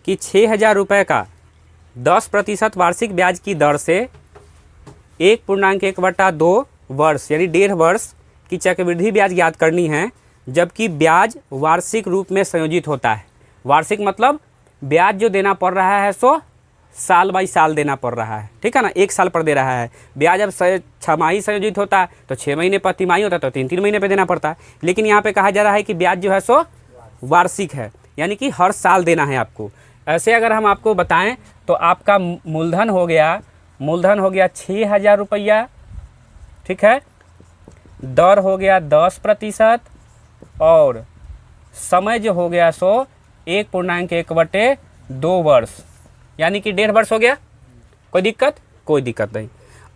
कि 6,000 रुपये का 10% वार्षिक ब्याज की दर से 1.1/2 वर्ष यानी 1.5 वर्ष की चक्रवृद्धि ब्याज ज्ञात करनी है, जबकि ब्याज वार्षिक रूप में संयोजित होता है। वार्षिक मतलब ब्याज जो देना पड़ रहा है सो साल बाई साल देना पड़ रहा है, ठीक है ना, 1 साल पर दे रहा है। ब्याज अब 6 संयोजित होता है तो 6 महीने पर तिमाही होता है तो 3-3 महीने पे देना पड़ता है। लेकिन यहाँ पे कहा जा रहा है कि ब्याज जो है सो वार्षिक है, यानी कि हर साल देना है आपको। ऐसे अगर हम आपको बताएं तो आपका मूलधन हो गया 6,000 रुपया, ठीक है, दर हो गया 10% और समय जो हो गया सो 1.1/2 वर्ष यानी कि 1.5 वर्ष हो गया। कोई दिक्कत? कोई दिक्कत नहीं।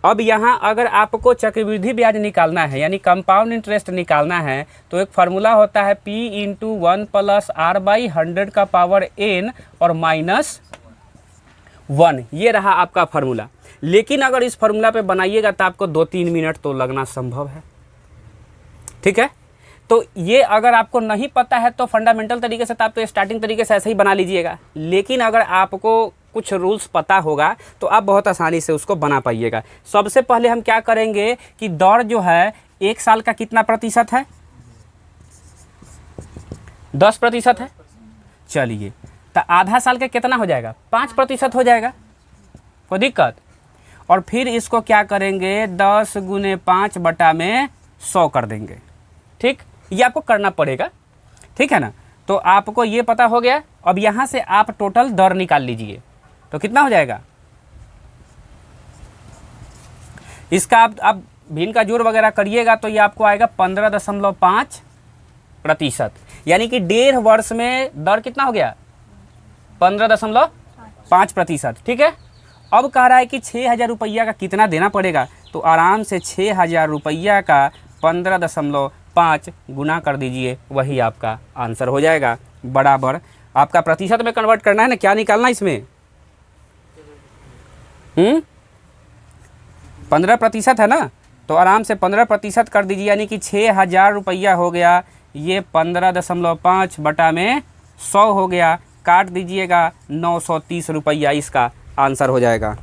अब यहाँ अगर आपको चक्रवृद्धि ब्याज निकालना है यानी कंपाउंड इंटरेस्ट निकालना है तो एक फार्मूला होता है P × 1 + R/100⁻n और -1, ये रहा आपका फार्मूला। लेकिन अगर इस फार्मूला पे बनाइएगा तो आपको 2-3 मिनट तो लगना संभव है, ठीक है। तो ये अगर आपको नहीं पता है तो फंडामेंटल तरीके से तो आप तो स्टार्टिंग तरीके से ऐसे ही बना लीजिएगा। लेकिन अगर आपको कुछ रूल्स पता होगा तो आप बहुत आसानी से उसको बना पाइएगा। सबसे पहले हम क्या करेंगे कि दर जो है 1 साल का कितना प्रतिशत है? 10% है। चलिए तो आधा साल का कितना हो जाएगा? 5% हो जाएगा। कोई दिक्कत? और फिर इसको क्या करेंगे 10 × 5/100 कर देंगे, ठीक। ये आपको करना पड़ेगा, ठीक है ना। तो आपको ये पता हो गया। अब यहाँ से आप टोटल दर निकाल लीजिए तो कितना हो जाएगा इसका। आप भिन्न का जोड़ वगैरह करिएगा तो ये आपको आएगा 15.5%, यानी कि 1.5 वर्ष में दर कितना हो गया 15.5%, ठीक है। अब कह रहा है कि 6,000 रुपया का कितना देना पड़ेगा, तो आराम से 6,000 रुपया का 15.5 गुना कर दीजिए, वही आपका आंसर हो जाएगा। बराबर आपका प्रतिशत में कन्वर्ट करना है ना, क्या निकालना इसमें 15% है ना, तो आराम से 15% कर दीजिए, यानी कि 6,000 रुपया हो गया, ये 15.5/100 हो गया, काट दीजिएगा 930 रुपया इसका आंसर हो जाएगा,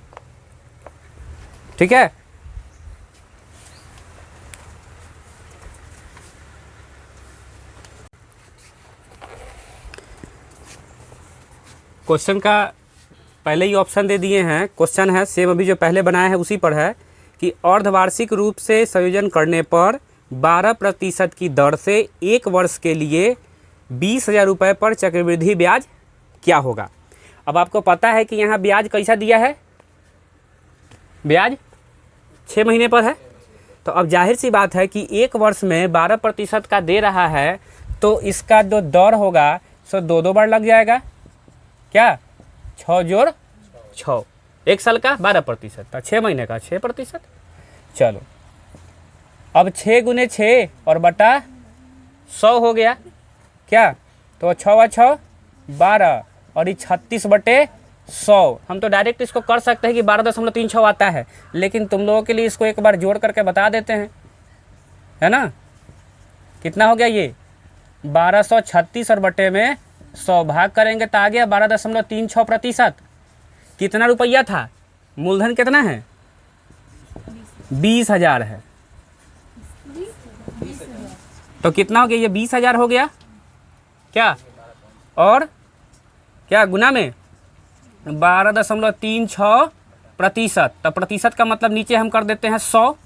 ठीक है। क्वेश्चन का पहले ही ऑप्शन दे दिए हैं। क्वेश्चन है सेम अभी जो पहले बनाया है उसी पर है कि अर्धवार्षिक रूप से संयोजन करने पर 12% की दर से 1 वर्ष के लिए 20,000 रुपये पर चक्रवृद्धि ब्याज क्या होगा। अब आपको पता है कि यहाँ ब्याज कैसा दिया है, ब्याज 6 महीने पर है। तो अब जाहिर सी बात है कि 1 वर्ष में 12% का दे रहा है तो इसका जो दर होगा सो 2 बार लग जाएगा, क्या 6 + 6, 1 साल का 12%, 6 महीने का 6%। चलो अब 6 × 6 और बटा 100 हो गया, क्या, तो 6 × 6 12 और ये 36/100। हम तो डायरेक्ट इसको कर सकते हैं कि 12.36 आता है, लेकिन तुम लोगों के लिए इसको एक बार जोड़ करके बता देते हैं, है ना। कितना हो गया ये 1236 और बटे में 100 भाग करेंगे तो आ गया 12.36%। कितना रुपया था, मूलधन कितना है 20,000 है, तो कितना हो गया ये 20,000 हो गया, क्या, और क्या गुना में 12.36%। तो प्रतिशत का मतलब नीचे हम कर देते हैं 100,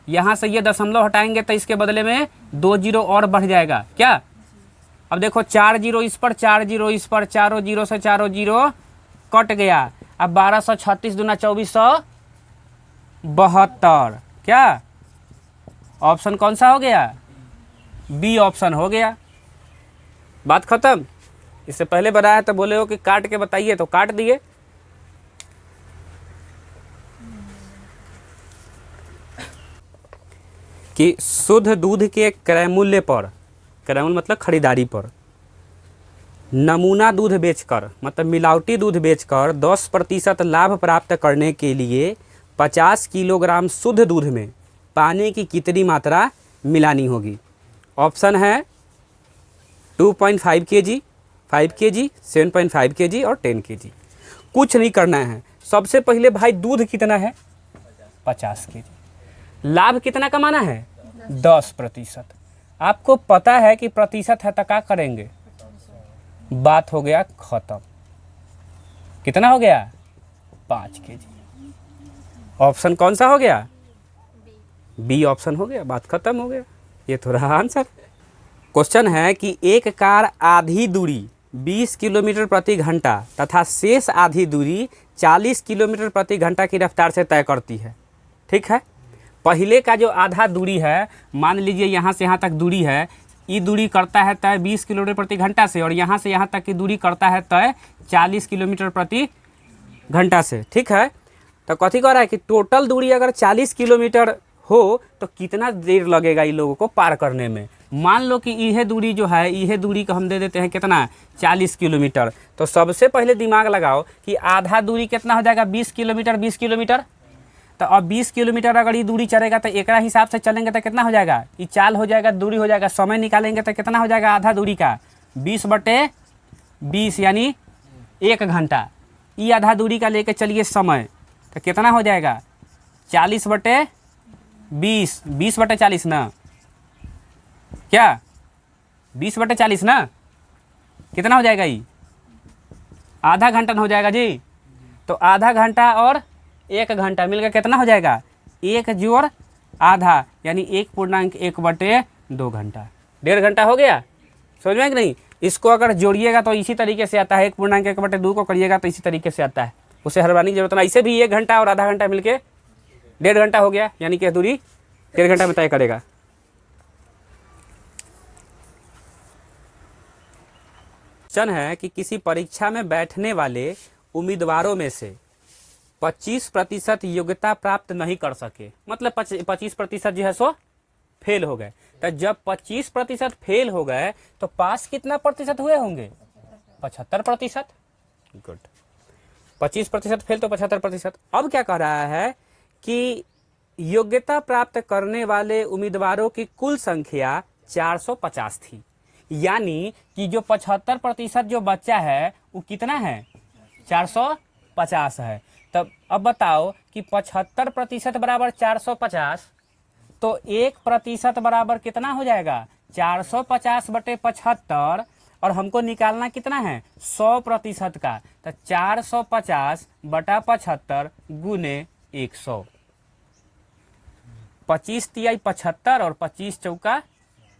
यहाँ से ये दशमलव हटाएंगे तो इसके बदले में 2 जीरो और बढ़ जाएगा, क्या। अब देखो 4 जीरो इस पर, 4 जीरो इस पर, चारों जीरो से चारों जीरो कट गया। अब 1236 दूना 2472, क्या ऑप्शन कौन सा हो गया, बी ऑप्शन हो गया। बात खत्म। इससे पहले बताया तो बोले हो कि काट के बताइए, तो काट दिए। कि शुद्ध दूध के क्रय मूल्य पर, क्रय मूल्य मतलब खरीदारी पर, नमूना दूध बेचकर मतलब मिलावटी दूध बेचकर 10% लाभ प्राप्त करने के लिए 50 किलोग्राम शुद्ध दूध में पानी की कितनी मात्रा मिलानी होगी। ऑप्शन है 2.5 kg, 5 kg, 7.5 kg और 10 kg। कुछ नहीं करना है। सबसे पहले भाई दूध कितना है? 50 kg। लाभ कितना कमाना है? 10%। आपको पता है कि प्रतिशत है तो क्या करेंगे? बात हो गया खत्म। कितना हो गया? 5 kg। ऑप्शन कौन सा हो गया? बी ऑप्शन हो गया। बात खत्म हो गया। ये तो रहा आंसर। क्वेश्चन है कि एक कार आधी दूरी 20 किलोमीटर प्रति घंटा तथा शेष आधी दूरी 40 किलोमीटर प्रति घंटा की रफ्तार से तय करती है। ठीक है, पहले का जो आधा दूरी है, मान लीजिए यहाँ से यहाँ तक दूरी है, ये दूरी करता है तय 20 किलोमीटर प्रति घंटा से, और यहाँ से यहाँ तक की दूरी करता है तय 40 किलोमीटर प्रति घंटा से। ठीक है, तो कथी कह रहा है कि टोटल दूरी अगर 40 किलोमीटर हो तो कितना देर लगेगा इन लोगों को पार करने में। मान लो कि यह दूरी जो है, यह दूरी को हम दे देते हैं कितना? 40 किलोमीटर। तो सबसे पहले दिमाग लगाओ कि आधा दूरी कितना हो जाएगा? 20 किलोमीटर। 20 किलोमीटर तो अब 20 किलोमीटर अगर ये दूरी चलेगा तो एक हिसाब से चलेंगे तो कितना हो जाएगा? ये चाल हो जाएगा, दूरी हो जाएगा। समय निकालेंगे तो कितना हो जाएगा आधा दूरी का? 20/20 यानी 1 घंटा। ये आधा दूरी का लेके चलिए समय, तो कितना हो जाएगा? 40/20। 20/40 ना, क्या 20/40 ना? कितना हो जाएगा? ये आधा घंटा हो जाएगा जी। तो आधा घंटा और 1 घंटा मिलकर कितना हो जाएगा? 1 जोड़ आधा यानी 1.1/2 घंटा। 1.5 घंटा हो गया। समझ में कि नहीं? इसको अगर जोड़िएगा तो इसी तरीके से आता है। 1.1/2 को करिएगा तो इसी तरीके से आता है। उसे हरवानी की जरूरत नहीं। इसे भी 1 घंटा और आधा घंटा मिलके 1.5 घंटा हो गया, यानी कि दूरी 1.5 घंटा में तय करेगा। क्वेश्चन है कि किसी परीक्षा में बैठने वाले उम्मीदवारों में से 25% योग्यता प्राप्त नहीं कर सके, मतलब 25% जो है सो फेल हो गए। तो जब 25% फेल हो गए तो पास कितना प्रतिशत हुए होंगे? 75%। गुड। 25% फेल तो 75%। अब क्या कह रहा है कि योग्यता प्राप्त करने वाले उम्मीदवारों की कुल संख्या 450 थी, यानी कि जो 75% जो बच्चा है वो कितना है? 450 है। तब अब बताओ कि 75% बराबर 450, तो 1% बराबर कितना हो जाएगा? 450/75, और हमको निकालना कितना है? 100% का। तो 450/75 गुने 100। 25 तिया 75 और 25 चौका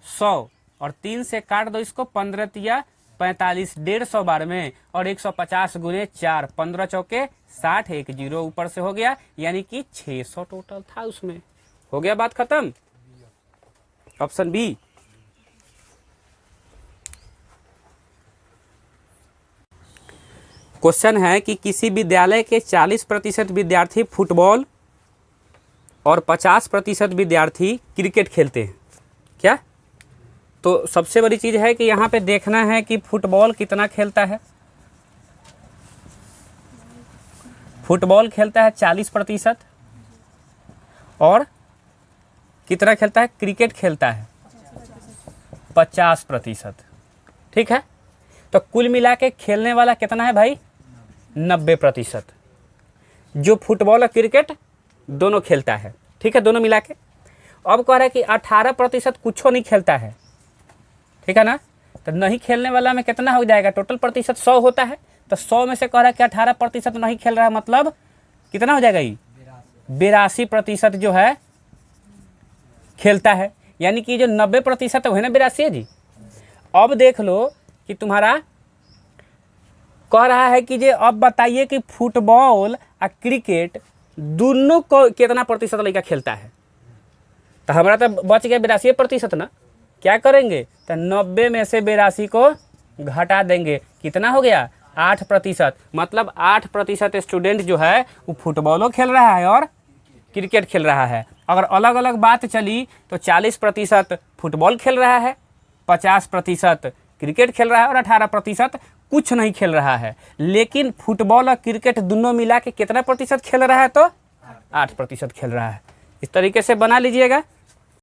100, और 3 से काट दो इसको। 15 तिया 45, 150 बार में, और 150 गुने 4, 15 चौके 60, 1 जीरो ऊपर से हो गया, यानी कि 600 टोटल था उसमें। हो गया, बात खत्म। Option B. क्वेश्चन है कि किसी विद्यालय के 40% विद्यार्थी फुटबॉल और 50% विद्यार्थी क्रिकेट खेलते हैं। क्या? तो सबसे बड़ी चीज़ है कि यहाँ पे देखना है कि फुटबॉल कितना खेलता है। फुटबॉल खेलता है 40%, और कितना खेलता है? क्रिकेट खेलता है 50%। ठीक है, तो कुल मिला के खेलने वाला कितना है भाई? 90%, जो फुटबॉल और क्रिकेट दोनों खेलता है। ठीक है, दोनों मिला के। अब कह रहा है कि 18% कुछ नहीं खेलता है। ठीक है ना? तो नहीं खेलने वाला में कितना हो जाएगा? टोटल प्रतिशत 100 होता है, तो 100 में से कह रहा है कि 18% नहीं खेल रहा है, मतलब कितना हो जाएगा? ये 82% जो है खेलता है, यानी कि जो 90% है ना 82 है जी। अब देख लो कि तुम्हारा कह रहा है कि जे अब बताइए कि फुटबॉल और क्रिकेट दोनों को कितना प्रतिशत लड़का खेलता है। तो हमारा तो बच गया 82% ना। क्या करेंगे? तो 90 में से 82 को घटा देंगे। कितना हो गया? 8%। मतलब 8% स्टूडेंट जो है वो फुटबॉलो खेल रहा है और क्रिकेट खेल रहा है। अगर अलग अलग बात चली तो 40% फुटबॉल खेल रहा है, 50% क्रिकेट खेल रहा है, और 18% कुछ नहीं खेल रहा है। लेकिन फुटबॉल और क्रिकेट दोनों मिला के कितना प्रतिशत खेल रहा है? तो 8% खेल रहा है। इस तरीके से बना लीजिएगा।